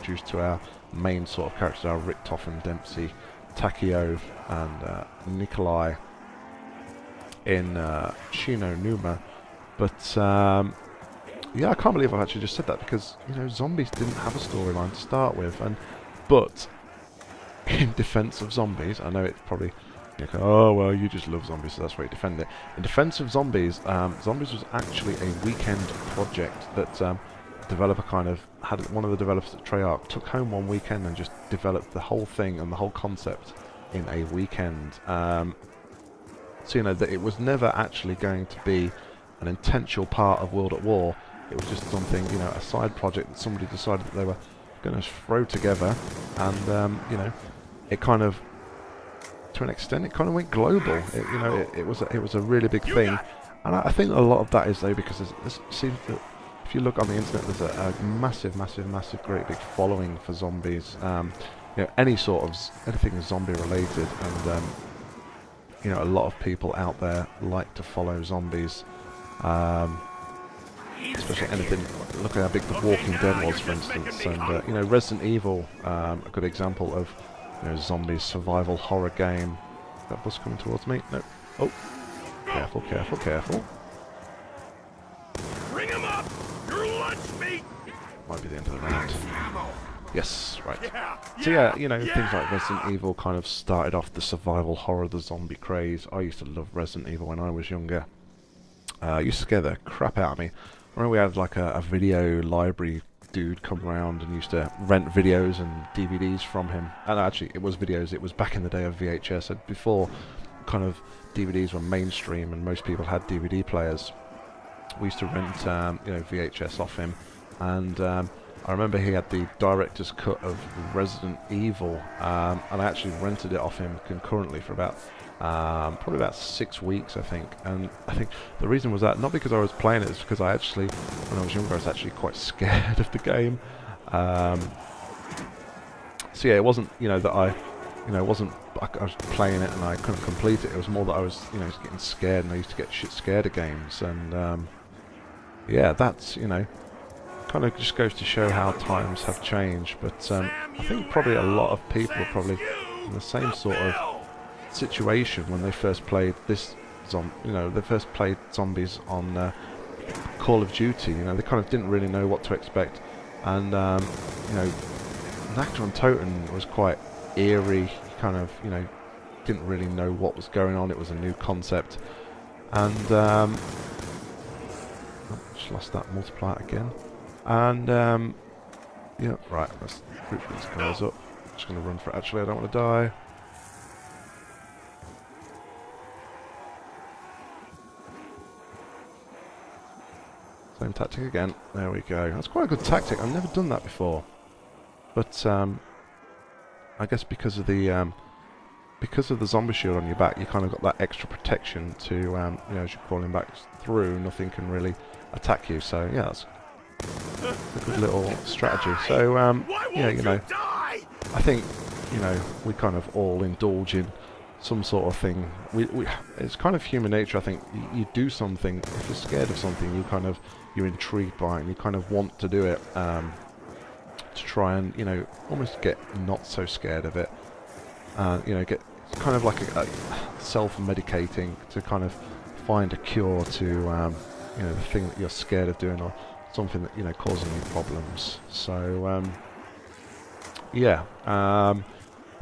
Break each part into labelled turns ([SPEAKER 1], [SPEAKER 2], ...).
[SPEAKER 1] introduced to our main sort of characters, our Richtofen and Dempsey, Takio and Nikolai in Shino Numa. But yeah, I can't believe I've actually just said that, because, you know, Zombies didn't have a storyline to start with, but in defense of Zombies, I know it's probably, you know, oh well, you just love Zombies, so that's why you defend it. In defense of Zombies, Zombies was actually a weekend project that developer kind of had. One of the developers at Treyarch took home one weekend and just developed the whole thing and the whole concept in a weekend. So, you know, that it was never actually going to be an intentional part of World at War. It was just something, you know, a side project that somebody decided that they were going to throw together, and you know, it kind of, to an extent, it kind of went global. You know, it was a really big thing, and I think a lot of that is though because it seems that if you look on the internet, there's a massive, great big following for Zombies. You know, anything zombie related, and you know, a lot of people out there like to follow Zombies. Especially anything, look at how big The Walking Dead was, for instance, and you know, Resident Evil, a good example of, you know, Zombies survival horror game. That bus coming towards me? No. Oh, careful, careful, careful.
[SPEAKER 2] Bring him up! Your lunch meat!
[SPEAKER 1] Might be the end of the round. Yes, right. So yeah, you know, things like Resident Evil kind of started off the survival horror, the zombie craze. I used to love Resident Evil when I was younger. It used to scare the crap out of me. I remember we had like a video library dude come around and used to rent videos and DVDs from him. And actually, it was videos. It was back in the day of VHS. And before kind of DVDs were mainstream and most people had DVD players, we used to rent you know, VHS off him. And I remember he had the director's cut of Resident Evil, and I actually rented it off him concurrently for about probably about 6 weeks, I think. And I think the reason was that not because I was playing it, it's because I actually, when I was younger, I was actually quite scared of the game. So yeah, it wasn't, you know, that I was playing it and I couldn't complete it. It was more that I was, you know, getting scared, and I used to get shit scared of games. And yeah, that's, you know, kind of just goes to show how times have changed. But I think probably a lot of people are probably in the same sort of situation when they first played this, you know, they first played Zombies on Call of Duty. You know, they kind of didn't really know what to expect, and you know, Nakta and Toten was quite eerie. You kind of, you know, didn't really know what was going on. It was a new concept, and oh, just lost that multiplier again. And yeah, right, let's group these guys up. Just going to run for it. Actually, I don't want to die. Same tactic again. There we go. That's quite a good tactic. I've never done that before. But I guess because of the zombie shield on your back, you kind of got that extra protection to, you know, as you're falling back through, nothing can really attack you. So yeah, that's a good little strategy. So yeah, you know, I think, you know, we kind of all indulge in some sort of thing. It's kind of human nature. I think you do something, if you're scared of something, you're intrigued by it, and you kind of want to do it to try and, you know, almost get not so scared of it. You know, get kind of like a self-medicating to kind of find a cure to, you know, the thing that you're scared of doing, or something that, you know, causing you problems. So yeah,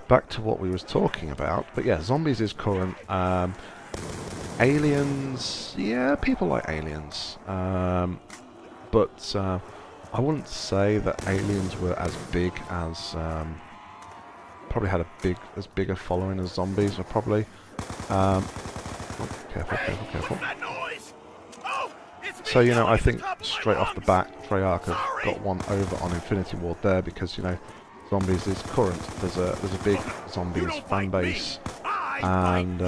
[SPEAKER 1] back to what we was talking about. But yeah, Zombies is current. Aliens, yeah, people like Aliens, but I wouldn't say that Aliens were as big as, probably had as big a following as Zombies, or probably. Oh, careful, careful, careful. So, you know, I think straight off the bat, Treyarch have got one over on Infinity Ward there, because, you know, Zombies is current. There's a big Zombies fan base, and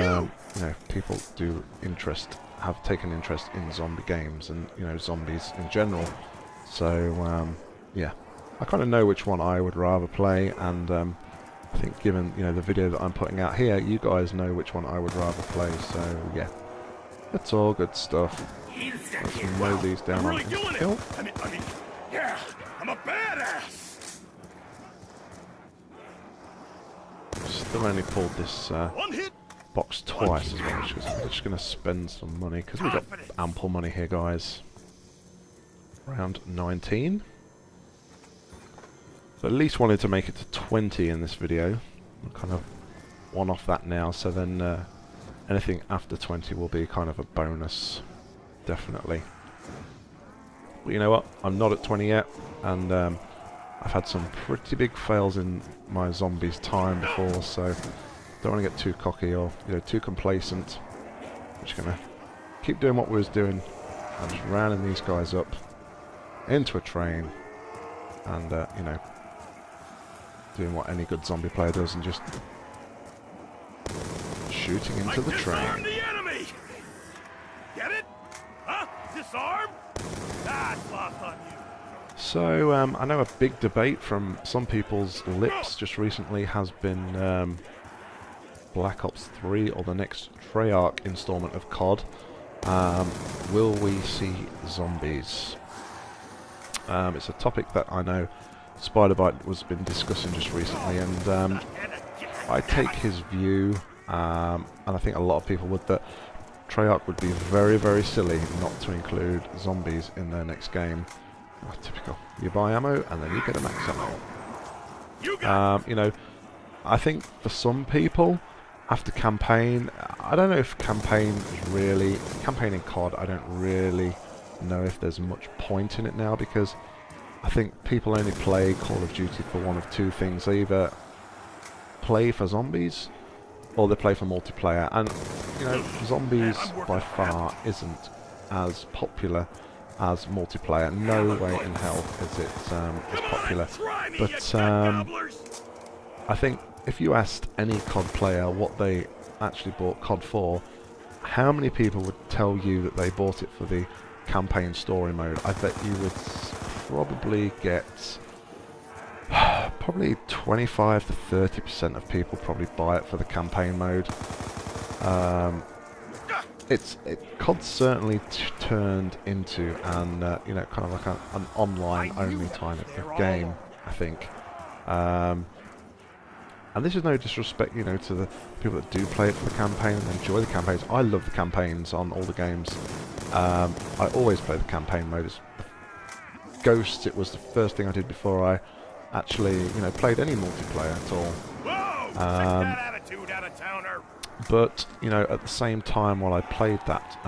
[SPEAKER 1] you know, people have taken interest in zombie games, and, you know, zombies in general. So yeah, I kind of know which one I would rather play, and I think, given, you know, the video that I'm putting out here, you guys know which one I would rather play. So yeah, it's all good stuff. Let's mow these down on kill.
[SPEAKER 2] I mean, yeah, I'm a badass.
[SPEAKER 1] I've only pulled this
[SPEAKER 2] One hit.
[SPEAKER 1] box twice as well, because I'm just going to spend some money, because we've got ample money here, guys. Round 19. So at least wanted to make it to 20 in this video. I'm kind of one off that now, so then anything after 20 will be kind of a bonus, definitely. But you know what? I'm not at 20 yet, and I've had some pretty big fails in my zombies time before, so don't want to get too cocky or too complacent. I'm just gonna keep doing what we was doing and just rounding these guys up into a train, and doing what any good zombie player does and just shooting into the train.
[SPEAKER 2] The enemy. Get it? Huh? Disarm? That's lost on you.
[SPEAKER 1] So I know a big debate from some people's lips just recently has been Black Ops 3 or the next Treyarch installment of COD. Will we see zombies? It's a topic that I know Spiderbite was been discussing just recently, and I take his view, and I think a lot of people would, that Treyarch would be very, very silly not to include zombies in their next game. Oh, typical. You buy ammo and then you get a max ammo. I think for some people, after campaign, I don't know if campaign in COD, I don't really know if there's much point in it now, because I think people only play Call of Duty for one of two things. They either play for zombies or they play for multiplayer, and zombies by far isn't as popular as multiplayer. No way in hell is it as popular. But I think if you asked any COD player what they actually bought COD for, how many people would tell you that they bought it for the campaign story mode? I bet you would probably get probably 25 to 30% of people probably buy it for the campaign mode. COD's certainly turned into an kind of like an online only kind of game, I think. And this is no disrespect, to the people that do play it for the campaign and enjoy the campaigns. I love the campaigns on all the games. I always play the campaign mode. Ghosts, it was the first thing I did before I actually, played any multiplayer at all. But, at the same time, while I played that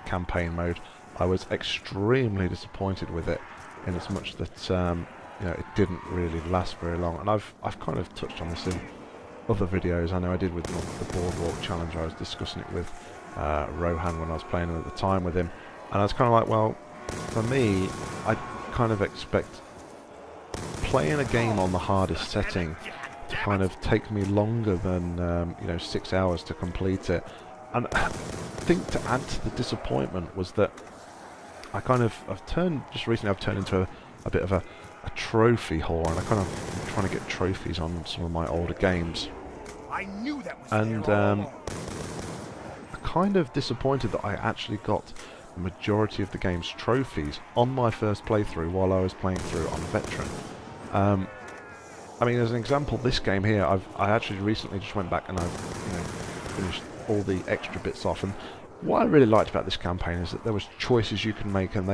[SPEAKER 1] campaign mode, I was extremely disappointed with it, in as much that it didn't really last very long. And I've kind of touched on this in other videos. I know I did with the Boardwalk Challenge. I was discussing it with Rohan when I was playing at the time with him, and I was kind of like, well, for me, I kind of expect playing a game on the hardest setting to kind of take me longer than 6 hours to complete it. And I think to add to the disappointment was that I've turned into a bit of a trophy whore, and I'm trying to get trophies on some of my older games.
[SPEAKER 2] I knew that was
[SPEAKER 1] and I'm kind of disappointed that I actually got the majority of the game's trophies on my first playthrough while I was playing through on Veteran. I mean, as an example, this game here, I actually recently just went back and I've finished all the extra bits off. And what I really liked about this campaign is that there was choices you can make, and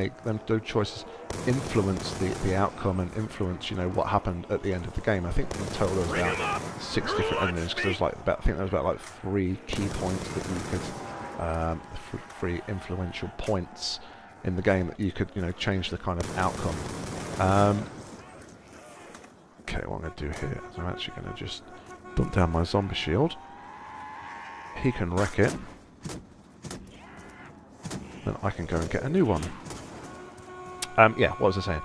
[SPEAKER 1] those choices influence the outcome and influence what happened at the end of the game. I think in total there was about 6 different endings, because there was about 3 key points that you could 3 influential points in the game that you could change the kind of outcome. Okay, what I'm going to do here is I'm actually going to just dump down my zombie shield. He can wreck it. Then I can go and get a new one. Yeah, what was I saying?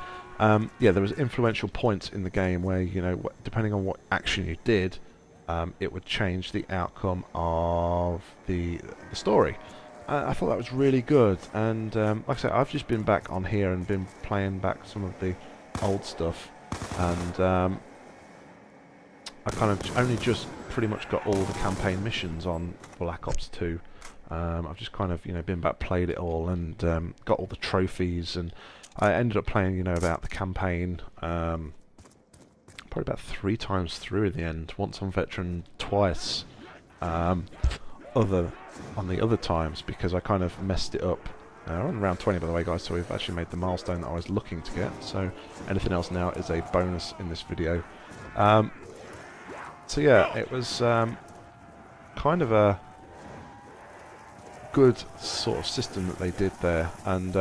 [SPEAKER 1] Yeah, there was influential points in the game where, depending on what action you did, it would change the outcome of the story. I thought that was really good, and like I said, I've just been back on here and been playing back some of the old stuff, and I kind of only just pretty much got all the campaign missions on Black Ops 2. I've just kind of been back, played it all, and got all the trophies, and I ended up playing about the campaign probably about 3 times through in the end. Once on veteran, twice on the other times, because I kind of messed it up. We're on round 20 by the way guys, so we've actually made the milestone that I was looking to get, so anything else now is a bonus in this video. So yeah, it was kind of a good sort of system that they did there, and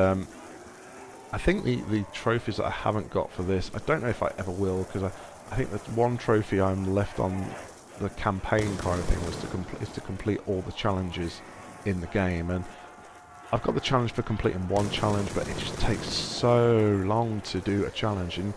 [SPEAKER 1] I think the trophies that I haven't got for this, I don't know if I ever will, because I think that one trophy I'm left on the campaign kind of thing was to complete all the challenges in the game, and I've got the challenge for completing one challenge, but it just takes so long to do a challenge, and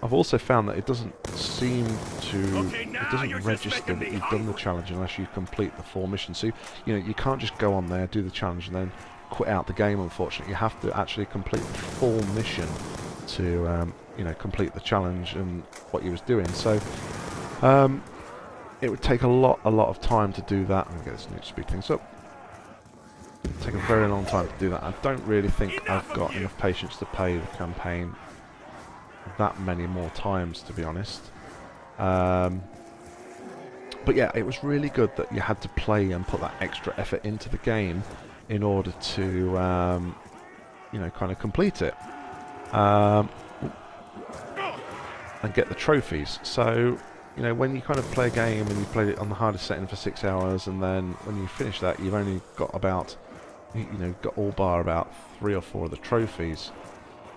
[SPEAKER 1] I've also found that it doesn't seem to, it doesn't register that you've done the challenge unless you complete the 4 missions. So, you know, you can't just go on there, do the challenge, and then quit out the game, unfortunately. You have to actually complete the full mission to, you know, complete the challenge and what you was doing. So, it would take a lot of time to do that. I'm going to get this new speed things up. It would take a very long time to do that. I don't really think I've got enough patience to play the campaign that many more times, to be honest. But yeah, it was really good that you had to play and put that extra effort into the game in order to, you know, kind of complete it and get the trophies. So, you know, when you kind of play a game and you played it on the hardest setting for 6 hours, and then when you finish that, you've only got about, you know, got all bar about 3 or 4 of the trophies.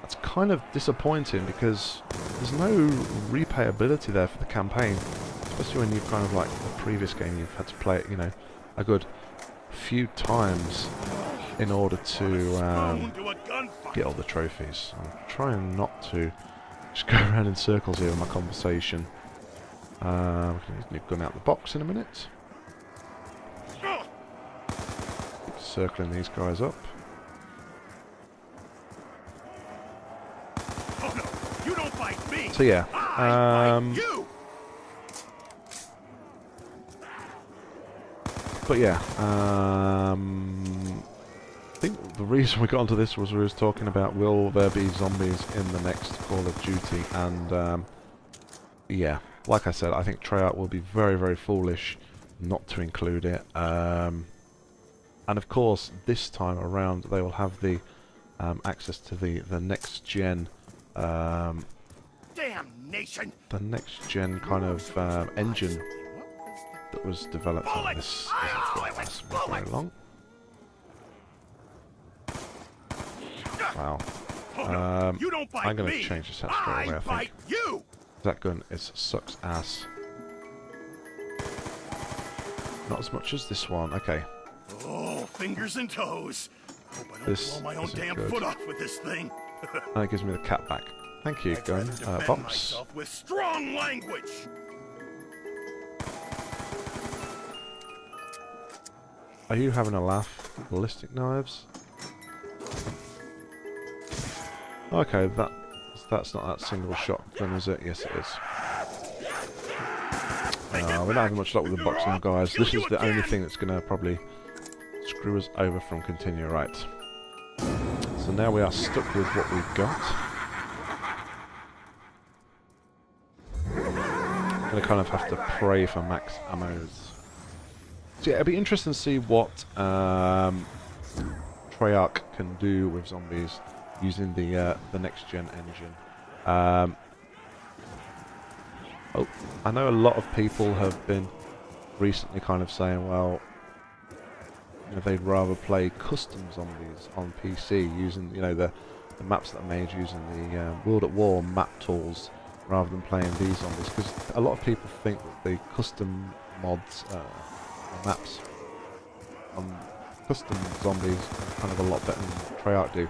[SPEAKER 1] That's kind of disappointing, because there's no replayability there for the campaign, especially when you've kind of, like the previous game, you've had to play it, you know, a good few times in order to get all the trophies. I'm trying not to just go around in circles here in my conversation. We can get a new gun out the box in a minute. Keep circling these guys up. So yeah, but yeah, I think the reason we got onto this was we was talking about, will there be zombies in the next Call of Duty, and yeah, like I said, I think Treyarch will be very foolish not to include it, and of course this time around they will have the access to the next gen the next gen kind of engine that was developed on this. Very long. Wow. I'm going to change this out straight away, I think. That gun sucks ass. Not as much as this one. Okay.
[SPEAKER 2] Oh, fingers and toes. Hope I don't blow my own damn foot off with this thing.
[SPEAKER 1] And it gives me the cat back. Thank you, gun. Box.
[SPEAKER 2] With strong language.
[SPEAKER 1] Are you having a laugh? Ballistic knives? Okay, that's not that single shot gun, is it? Yes, it is. We're not having much luck with the box now, guys. This is the only thing that's going to probably screw us over from continuing. Right. So now we are stuck with what we've got. I'm going to kind of have to pray for max ammos. So yeah, it'll be interesting to see what Treyarch can do with zombies using the next gen engine. Oh, I know a lot of people have been recently kind of saying, well, you know, they'd rather play custom zombies on PC using, you know, the maps that are made using the World at War map tools rather than playing these zombies, because a lot of people think that the custom mods, maps on custom zombies are kind of a lot better than Treyarch do.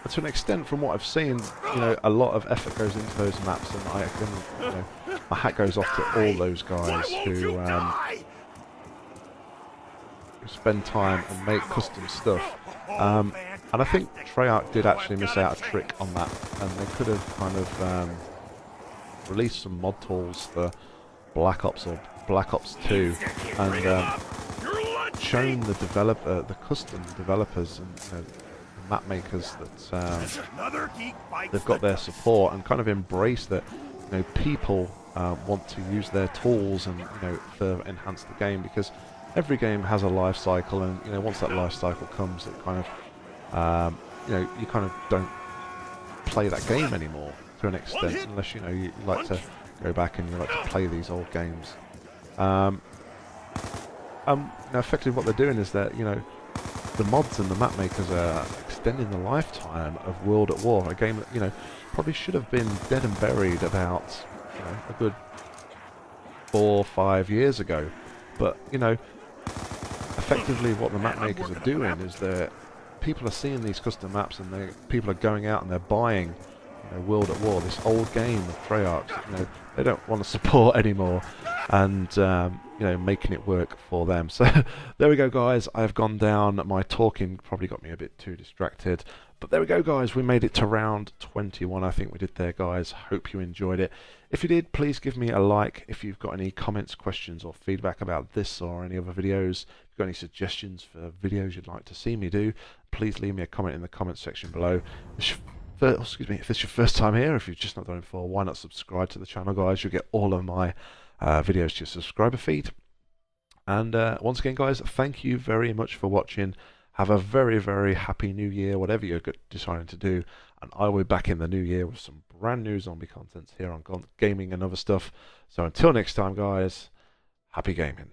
[SPEAKER 1] But to an extent, from what I've seen, you know, a lot of effort goes into those maps, and I can, you know, my hat goes off to all those guys who spend time and make custom stuff. And I think Treyarch did actually miss out a trick on that, and they could have kind of released some mod tools for Black Ops or Black Ops 2, and shown the the custom developers and, you know, map makers that they've got their support, and kind of embrace that people want to use their tools and further enhance the game, because every game has a life cycle, and once that life cycle comes, it kind of you kind of don't play that game anymore to an extent, unless you like to go back and you like to play these old games. Effectively what they're doing is that the mods and the map makers are extending the lifetime of World at War, a game that probably should have been dead and buried about a good 4 or 5 years ago. But effectively what the map makers are doing is that people are seeing these custom maps, and people are going out and they're buying World at War, this old game of Treyarch's. They don't want to support anymore, and making it work for them. So there we go, guys. I've gone down. My talking probably got me a bit too distracted, but there we go, guys. We made it to round 21. I think we did there, guys. Hope you enjoyed it. If you did, please give me a like. If you've got any comments, questions, or feedback about this or any other videos, if you've got any suggestions for videos you'd like to see me do, please leave me a comment in the comment section below. If this is your first time here, if you've just not done it before, why not subscribe to the channel, guys? You'll get all of my videos to your subscriber feed. And once again, guys, thank you very much for watching. Have a very, very happy new year, whatever you're deciding to do. And I will be back in the new year with some brand new zombie content here on gaming and other stuff. So until next time, guys, happy gaming.